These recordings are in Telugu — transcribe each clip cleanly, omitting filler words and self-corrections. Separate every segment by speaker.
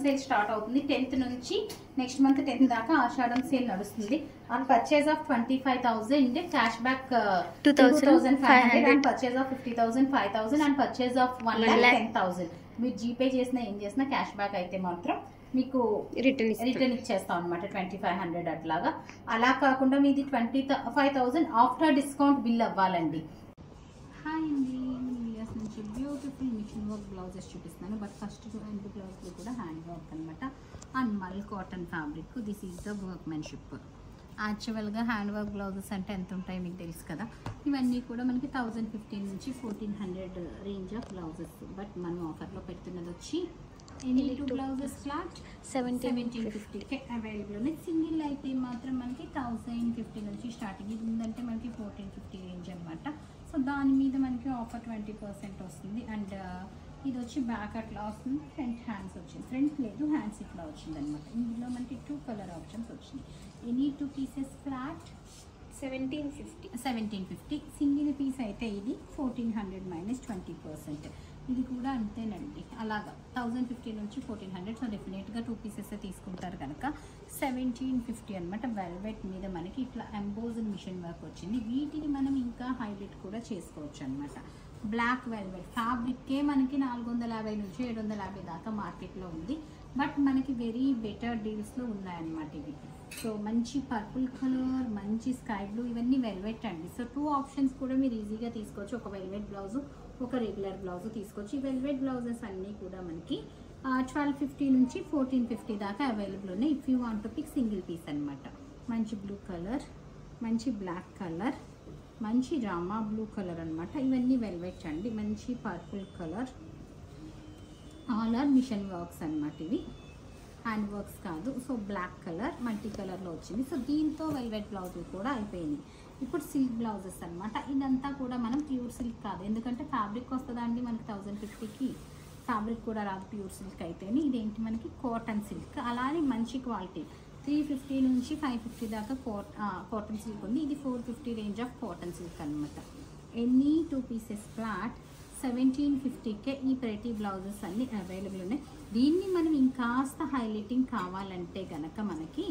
Speaker 1: సేల్ స్టార్ట్ అవుతుంది 10th నుంచి నెక్స్ట్ మంత్ 10th దాకా ఆషాఢం సేల్ నడుస్తుంది. On purchase of 25,000 cash back 2,500 and purchase of 50,000 5,000 and purchase of 1,10,000 మీరు జీపే చేసినా ఏం చేసినా క్యాష్ బ్యాక్ అయితే మాత్రం మీకు రిటర్న్ ఇచ్చేస్తాం అనమాట 2,500 అట్లాగా. అలా కాకుండా మీది 25,000 ఆఫ్టర్ డిస్కౌంట్ బిల్ అవ్వాలండి. హాయ్ అండి, యూఎస్ నుంచి బ్యూటిఫుల్ మిషన్ వర్క్ బ్లౌజెస్ చూపిస్తున్నాను. బట్ ఫస్ట్ 2 బ్లౌజ్లు కూడా హ్యాండ్ వర్క్ అనమాట అండ్ మల్ cotton fabric. This is the workmanship. యాక్చువల్గా హ్యాండ్ వర్క్ బ్లౌజెస్ అంటే ఎంత ఉంటాయి మీకు తెలుసు కదా. ఇవన్నీ కూడా మనకి 1,015 నుంచి 1,400 రేంజ్ ఆఫ్ బ్లౌజెస్. బట్ మనం ఆఫర్లో పెడుతున్నది వచ్చి ఎనీ 2 బ్లౌజెస్ ఫ్లాట్ 1750 అవైలబుల్ ఉన్నాయి. సింగిల్ అయితే మాత్రం మనకి 1,050 నుంచి స్టార్టింగ్. ఇది ఉందంటే మనకి 1,450 రేంజ్ అనమాట. సో దాని మీద మనకి ఆఫర్ 20% వస్తుంది. అండ్ ఇది వచ్చి బ్యాక్ అట్లా వస్తుంది, ఫ్రంట్ హ్యాండ్స్ వచ్చింది. ఫ్రంట్ లేదు, హ్యాండ్స్ ఇట్లా వచ్చింది అనమాట. ఇందులో మనకి 2 కలర్ ఆప్షన్స్ వచ్చినాయి. Any 2 pieces flat 1750. Single piece అయితే ఇది 1,400 మైనస్ 20%. ఇది కూడా అంతేనండి. అలాగా 1,050 నుంచి 1,400. సో డెఫినెట్గా 2 పీసెస్ తీసుకుంటారు కనుక 1,750 అనమాట. వెల్వెట్ మీద మనకి ఇట్లా ఎంబోజ్డ్ మిషన్ వర్క్ వచ్చింది. వీటిని మనం ఇంకా హైలైట్ కూడా చేసుకోవచ్చు అనమాట. బ్లాక్ వెల్వెట్ ఫ్యాబ్రిక్కే మనకి 450 నుంచి 750 దాకా మార్కెట్లో ఉంది. బట్ మనకి వెరీ బెటర్ డీల్స్లో ఉన్నాయన్నమాట ఇవి. సో మంచి పర్పుల్ కలర్, మంచి స్కై బ్లూ, ఇవన్నీ వెల్వెట్ అండి. సో 2 ఆప్షన్స్ కూడా మీరు ఈజీగా తీసుకోవచ్చు. ఒక వెల్వెట్ బ్లౌజు, ఒక రెగ్యులర్ బ్లౌజు తీసుకోవచ్చు. ఈ వెల్వెట్ బ్లౌజెస్ అన్నీ కూడా మనకి 1,250 నుంచి 1,450 దాకా అవైలబుల్ ఉన్నాయి. If you want to pick single piece అనమాట. మంచి బ్లూ కలర్, మంచి బ్లాక్ కలర్, మంచి రామా బ్లూ కలర్ అనమాట. ఇవన్నీ వెల్వెట్ అండి. మంచి purple colour, all are machine works అనమాట. ఇవి హ్యాండ్ వర్క్స్ కాదు. సో బ్లాక్ కలర్ మల్టీ కలర్లో వచ్చింది. సో దీంతో వెల్వెట్ బ్లౌజులు కూడా అయిపోయినాయి. ఇప్పుడు సిల్క్ బ్లౌజెస్ అనమాట. ఇదంతా కూడా మనం ప్యూర్ సిల్క్ కాదు, ఎందుకంటే ఫ్యాబ్రిక్ వస్తుందా అండి మనకి 1,050కి. ఫ్యాబ్రిక్ కూడా రాదు ప్యూర్ సిల్క్ అయితేనే. ఇదేంటి మనకి కాటన్ సిల్క్. అలానే మంచి క్వాలిటీ 350 నుంచి 550 దాకా కాటన్ సిల్క్ ఉంది. ఇది 450 రేంజ్ ఆఫ్ కాటన్ సిల్క్ అనమాట. ఎనీ 2 పీసెస్ ఫ్లాట్ 1,750కే ఈ ప్రతి బ్లౌజెస్ అన్నీ అవైలబుల్ ఉన్నాయి. దీన్ని మనం ఇంకాస్త హైలైటింగ్ కావాలంటే కనుక మనకి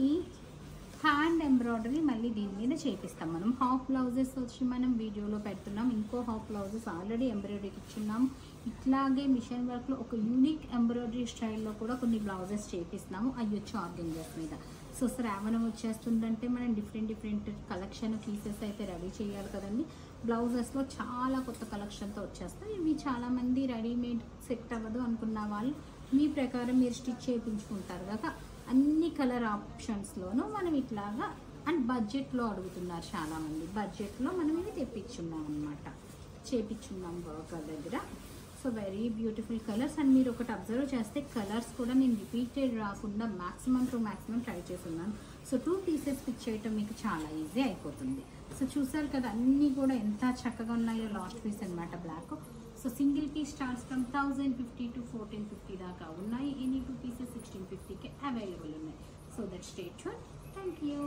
Speaker 1: హ్యాండ్ ఎంబ్రాయిడరీ మళ్ళీ దీని మీద చేపిస్తాం. మనం హాఫ్ బ్లౌజెస్ వచ్చి మనం వీడియోలో పెడుతున్నాం. ఇంకో హాఫ్ బ్లౌజెస్ ఆల్రెడీ ఎంబ్రాయిడరీకి ఇచ్చున్నాము. ఇట్లాగే మిషన్ వర్క్లో ఒక యూనిక్ ఎంబ్రాయిడరీ స్టైల్లో కూడా కొన్ని బ్లౌజెస్ చేపిస్తున్నాము. అవి వచ్చి ఆర్గెంజాస్ మీద. సో శ్రావణం వచ్చేస్తుందంటే మనం డిఫరెంట్ కలెక్షన్ పీసెస్ అయితే రెడీ చేయాలి కదండి. బ్లౌజెస్లో చాలా కొత్త కలెక్షన్తో వచ్చేస్తాయి. ఇవి చాలామంది రెడీమేడ్ సెట్ అవ్వదు అనుకున్న వాళ్ళు మీ ప్రకారం మీరు స్టిచ్ చేయించుకుంటారు కదా. అన్ని కలర్ ఆప్షన్స్లోనూ మనం ఇట్లాగా అండ్ బడ్జెట్లో అడుగుతున్నారు చాలామంది. బడ్జెట్లో మనం ఇవి తెప్పించున్నాం అనమాట, చేపించున్నాం వర్క్ దగ్గర. So very beautiful colours. And మీరు ఒకటి అబ్జర్వ్ చేస్తే కలర్స్ కూడా నేను రిపీటెడ్ రాకుండా మ్యాక్సిమం టు మ్యాక్సిమం ట్రై చేస్తున్నాను. సో 2 పీసెస్ పిక్ చేయటం మీకు చాలా ఈజీ అయిపోతుంది. సో చూసారు కదా అన్నీ కూడా ఎంత చక్కగా ఉన్నాయో. లాస్ట్ పీస్ అనమాట black. So single piece starts from 1,050 to 1,450 దాకా ఉన్నాయి. ఎనీ 2 పీసెస్ 1,650కి అవైలబుల్ ఉన్నాయి. So that stay tuned. Thank you.